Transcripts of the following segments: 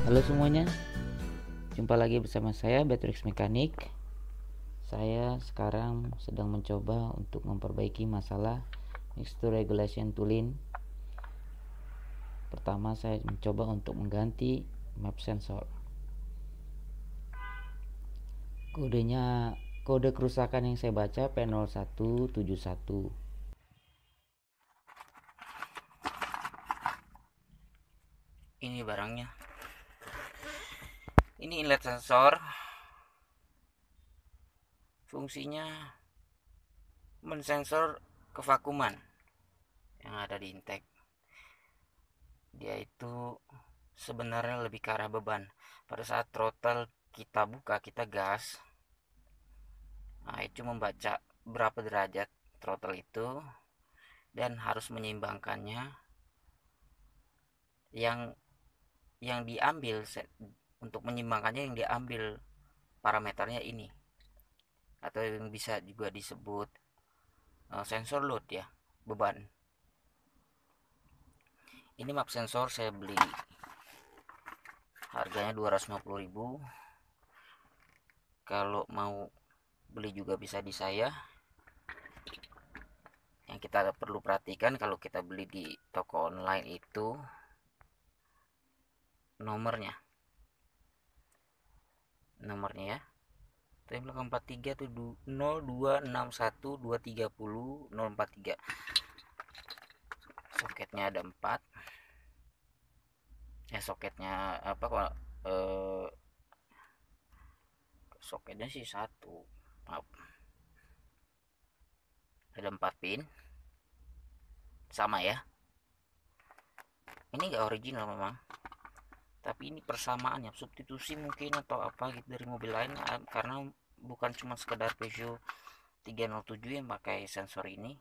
Halo semuanya, jumpa lagi bersama saya Beatrix Mekanik. Saya sekarang sedang mencoba untuk memperbaiki masalah mixture regulation tooling. Pertama, saya mencoba untuk mengganti map sensor. Kode kerusakan yang saya baca P0171. Ini barangnya. Ini inlet sensor. Fungsinya mensensor kevakuman yang ada di intake. Dia itu sebenarnya lebih ke arah beban. Pada saat throttle kita buka, kita gas, nah itu membaca berapa derajat throttle itu dan harus menyeimbangkannya. Yang diambil untuk menyeimbangkannya, yang diambil parameternya ini, atau yang bisa juga disebut sensor load ya, beban. Ini map sensor saya beli harganya 250.000. Kalau mau beli juga bisa di saya. Yang kita perlu perhatikan kalau kita beli di toko online itu nomornya ya. Itu yang belakang 43 tuh 0261230043. Soketnya ada 4. Soketnya apa kok, soketnya sih satu, maaf, ada 4 pin sama ya. Ini gak original memang, tapi ini persamaannya, substitusi mungkin atau apa gitu dari mobil lain, karena bukan cuma sekedar Peugeot 307 yang pakai sensor ini.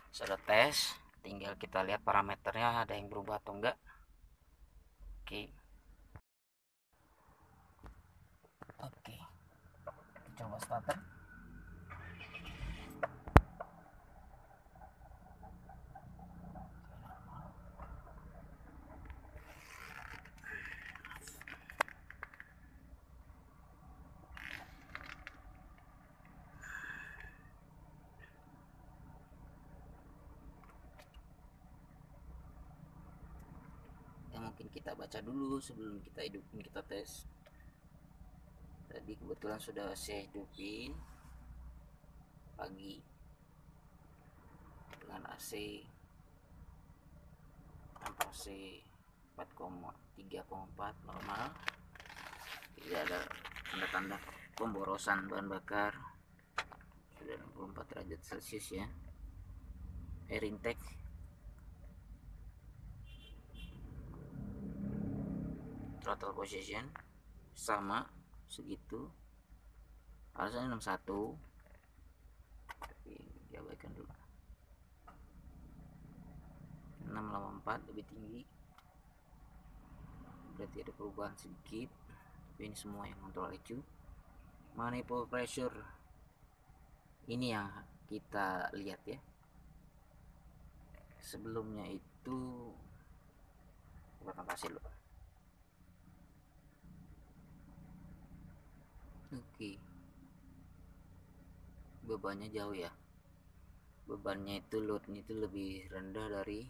Sudah tes, tinggal kita lihat parameternya ada yang berubah atau enggak. Oke, kita coba starter. Mungkin kita baca dulu sebelum kita hidupin, kita tes. Tadi kebetulan sudah saya hidupin pagi dengan AC tanpa AC 3,4 normal, tidak ada tanda-tanda pemborosan bahan bakar. Sudah 64 derajat celcius ya. Air intake throttle position sama segitu, harusnya 61, tapi diabaikan dulu. 684 lebih tinggi, berarti ada perubahan sedikit, tapi ini semua yang kontrol ECU. Manifold pressure ini yang kita lihat ya. Sebelumnya itu bukan pasir loh. Oke, bebannya jauh ya. Bebannya itu, loadnya itu lebih rendah dari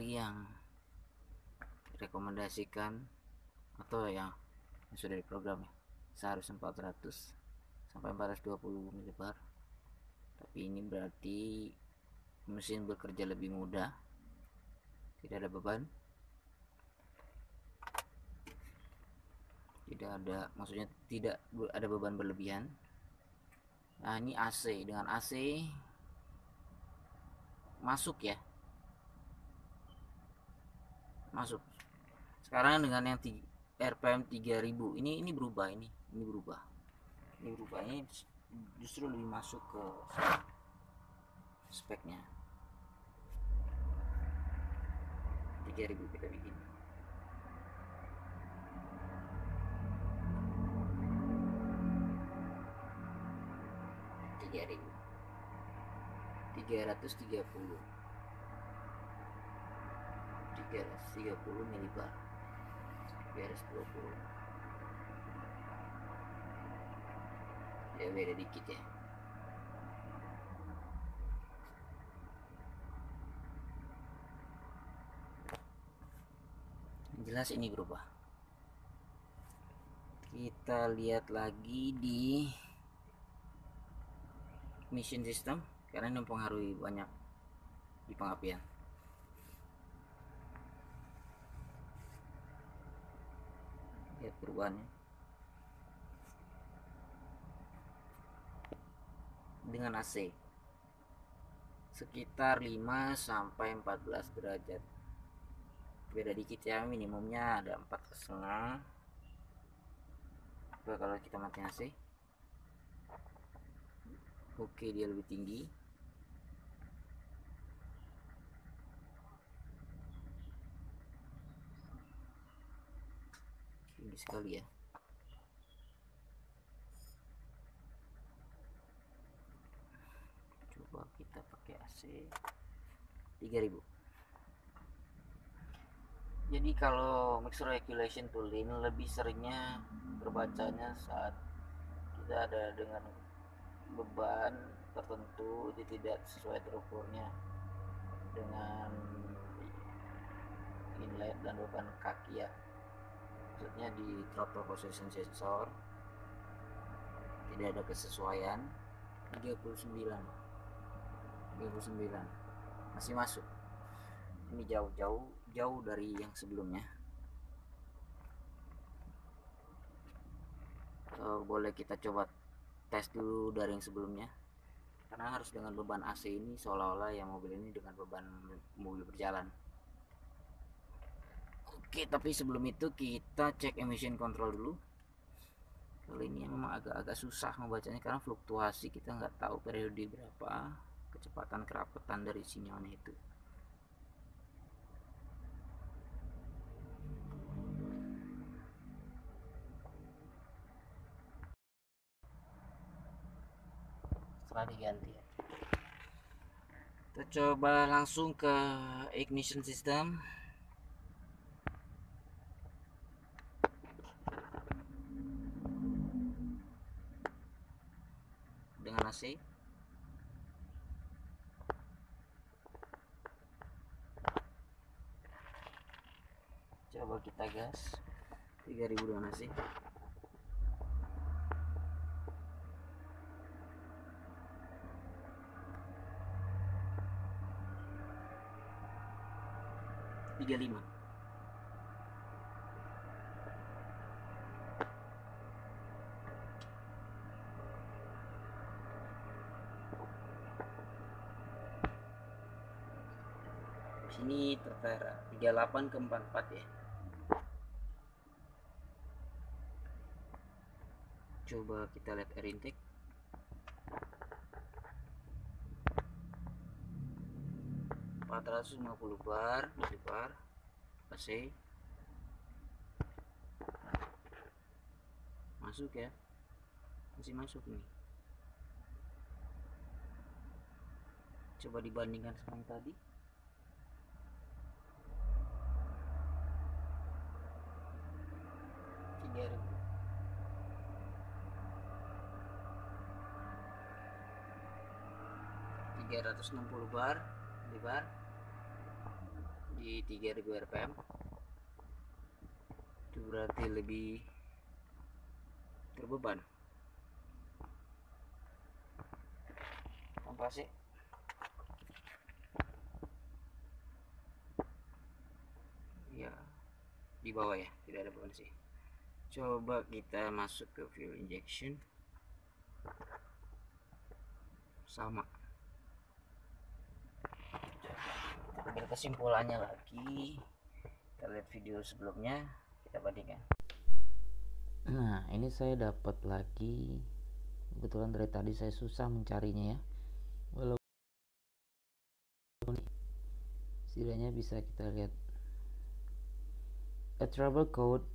yang rekomendasikan atau yang sudah diprogram ya. Seharusnya 400 sampai 420 mbar. Tapi ini berarti mesin bekerja lebih mudah, tidak ada beban, maksudnya tidak ada beban berlebihan. Nah, ini AC, dengan AC masuk ya, masuk. Sekarang dengan yang RPM 3000 ini berubah, ini berubah, ini justru lebih masuk ke speknya. 3000 kita bikin. 330 milibar, 320 ya, beda dikit ya. Jelas ini berubah. Kita lihat lagi di ignition system karena ini mempengaruhi banyak di pengapian. Lihat perubahannya. Dengan AC sekitar 5 sampai 14 derajat. Beda dikit ya, minimumnya ada 4,5. Coba kalau kita mati AC, oke, dia lebih tinggi. Tinggi sekali ya. Coba kita pakai AC 3000. Jadi kalau mixer regulation tooling lebih seringnya berbacanya saat kita ada dengan beban tertentu tidak sesuai terukurnya dengan inlet dan beban kaki ya, maksudnya di throttle position sensor tidak ada kesesuaian. 39 masih masuk. Ini jauh dari yang sebelumnya. Boleh kita coba tes dulu dari yang sebelumnya, karena harus dengan beban AC ini seolah-olah yang mobil ini dengan beban mobil berjalan. Oke, tapi sebelum itu kita cek emission control dulu. Kali ini memang agak susah membacanya karena fluktuasi, kita nggak tahu periode berapa kecepatan kerapetan dari sinyalnya itu. Setelah diganti ya, kita coba langsung ke ignition system. Dengan AC coba kita gas 3000 dengan AC. Lima. Sini tertera 38 ke 44 ya. Coba kita lihat air intake. bar milibar AC masuk ya, masih masuk nih. Coba dibandingkan sama yang tadi. Tiga 360 bar milibar di 3000 rpm, itu berarti lebih terbeban. Tanpa sih ya, di bawah ya, tidak ada beban sih. Coba kita masuk ke fuel injection, sama. Ambil kesimpulannya lagi, kita lihat video sebelumnya, kita bandingkan. Nah, ini saya dapat lagi, kebetulan dari tadi saya susah mencarinya ya, walaupun setidaknya bisa kita lihat a trouble code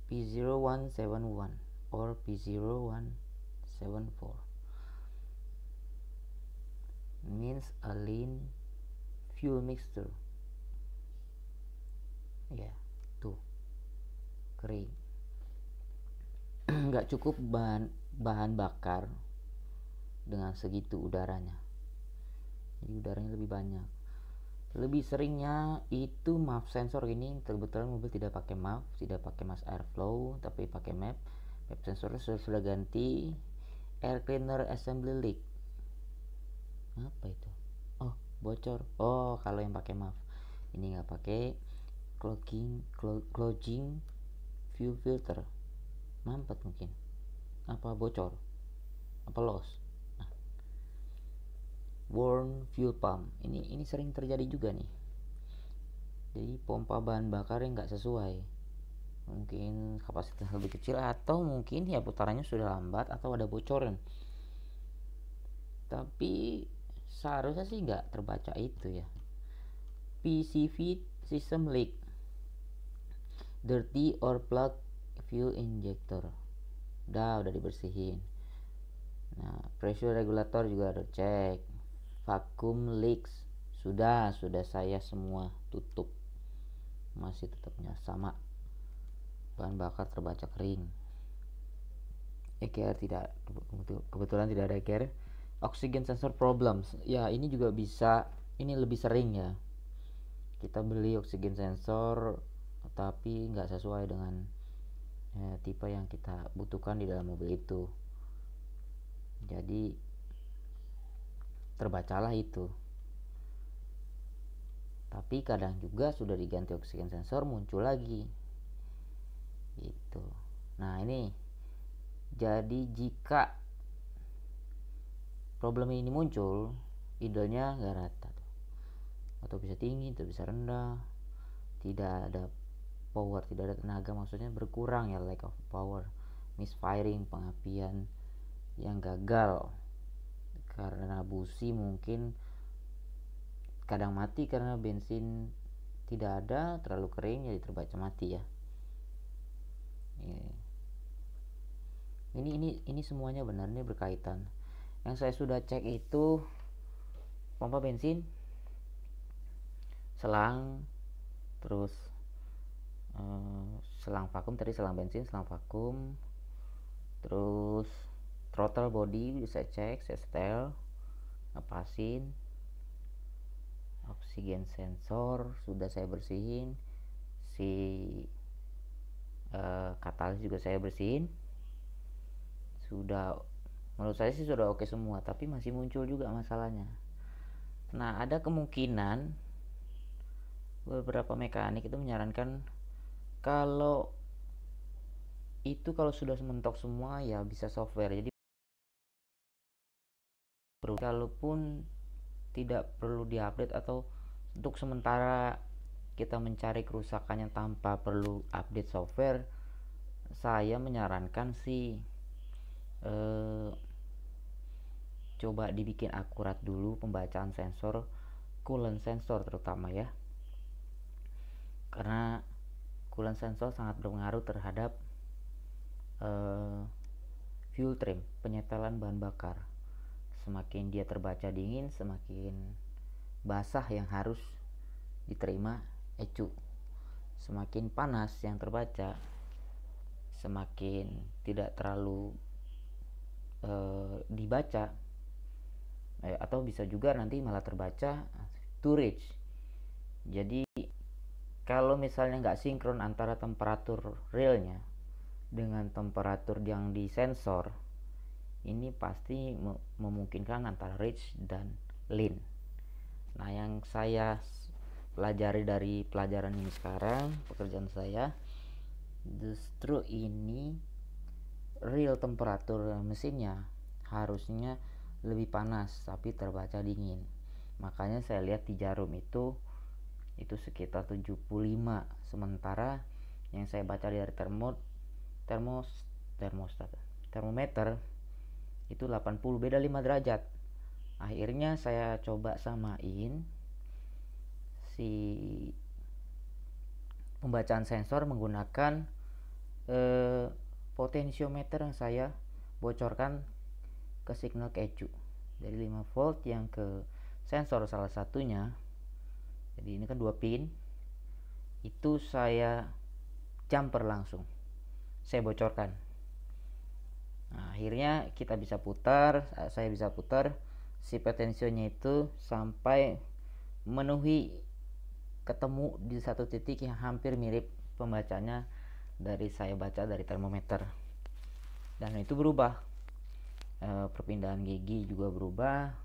P0171 or P0174. means a lean fuel mixture. Ya, tuh kering. Nggak cukup bahan bakar dengan segitu udaranya, jadi udaranya lebih banyak. Lebih seringnya itu MAF sensor ini, kebetulan mobil tidak pakai MAF, tidak pakai mass airflow, tapi pakai MAP. MAP sensor sudah ganti. Air cleaner assembly leak. Apa itu? Oh, bocor. Oh, kalau yang pakai MAF. Ini nggak pakai clogging fuel filter. Mampet mungkin. Apa bocor? Apa loss? Nah, worn fuel pump. Ini sering terjadi juga nih. Jadi pompa bahan bakar yang nggak sesuai. Mungkin kapasitas lebih kecil, atau mungkin ya putarannya sudah lambat, atau ada bocoran. Tapi seharusnya sih nggak terbaca itu ya. PCV system leak, dirty or plug fuel injector. Udah dibersihin. Nah, pressure regulator juga ada cek. Vacuum leaks sudah saya semua tutup. Masih tetapnya sama, bahan bakar terbaca kering. EGR tidak, kebetulan tidak ada EGR. Oxygen sensor problems, ya ini juga bisa, ini lebih sering ya. Kita beli oxygen sensor tapi nggak sesuai dengan tipe yang kita butuhkan di dalam mobil itu, jadi terbacalah itu. Tapi kadang juga sudah diganti oxygen sensor muncul lagi gitu. Nah ini, jadi jika problem ini muncul, idenya nggak rata tuh. Atau bisa tinggi, atau bisa rendah, tidak ada power, tidak ada tenaga, maksudnya berkurang ya, lack of power, misfiring, pengapian yang gagal karena busi, mungkin kadang mati karena bensin tidak ada, terlalu kering jadi terbaca mati ya. Ini semuanya benarnya berkaitan. Yang saya sudah cek itu pompa bensin, selang, terus selang vakum, tadi selang bensin, selang vakum, terus throttle body saya cek, saya setel, ngepasin. Oksigen sensor sudah saya bersihin, si katalis juga saya bersihin. Sudah, menurut saya sih sudah oke semua, tapi masih muncul juga masalahnya. Nah, ada kemungkinan beberapa mekanik itu menyarankan kalau sudah mentok semua ya bisa software. Jadi kalaupun tidak perlu diupdate, atau untuk sementara kita mencari kerusakannya tanpa perlu update software, saya menyarankan sih coba dibikin akurat dulu pembacaan sensor, coolant sensor terutama ya, karena coolant sensor sangat berpengaruh terhadap fuel trim, penyetelan bahan bakar. Semakin dia terbaca dingin, semakin basah yang harus diterima ecu. Semakin panas yang terbaca, semakin tidak terlalu dibaca, atau bisa juga nanti malah terbaca storage. Jadi kalau misalnya nggak sinkron antara temperatur realnya dengan temperatur yang di sensor, ini pasti memungkinkan antara rich dan lean. Nah, yang saya pelajari dari pelajaran ini sekarang, pekerjaan saya, justru ini real temperatur mesinnya harusnya lebih panas tapi terbaca dingin. Makanya saya lihat di jarum itu sekitar 75, sementara yang saya baca dari termometer itu 80, beda 5 derajat. Akhirnya saya coba samain si pembacaan sensor menggunakan potensiometer yang saya bocorkan ke signal ke ECU. dari 5 volt yang ke sensor salah satunya. Jadi ini kan 2 pin, itu saya jumper langsung, saya bocorkan. Nah, akhirnya kita bisa putar, saya bisa putar si potensionya itu sampai memenuhi, ketemu di satu titik yang hampir mirip pembacanya dari saya baca dari termometer, dan itu berubah. Perpindahan gigi juga berubah,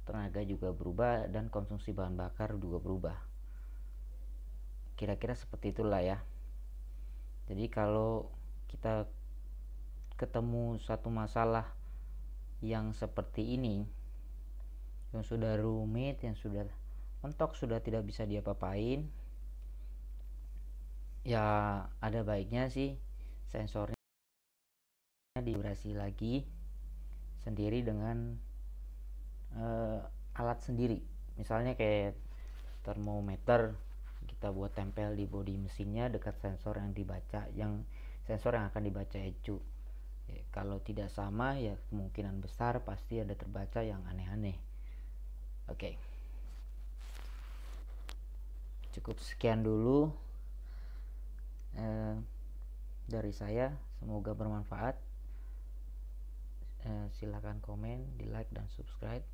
tenaga juga berubah, dan konsumsi bahan bakar juga berubah. Kira-kira seperti itulah ya. Jadi kalau kita ketemu satu masalah yang seperti ini, yang sudah rumit, yang sudah mentok, sudah tidak bisa diapa-apain, ya ada baiknya sih sensornya divibrasi lagi sendiri dengan alat sendiri. Misalnya kayak termometer, kita buat tempel di bodi mesinnya dekat sensor yang akan dibaca ECU. Kalau tidak sama, ya kemungkinan besar pasti ada terbaca yang aneh-aneh. Oke. Cukup sekian dulu dari saya, semoga bermanfaat. Silakan komen, di like dan subscribe.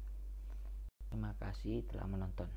Terima kasih telah menonton.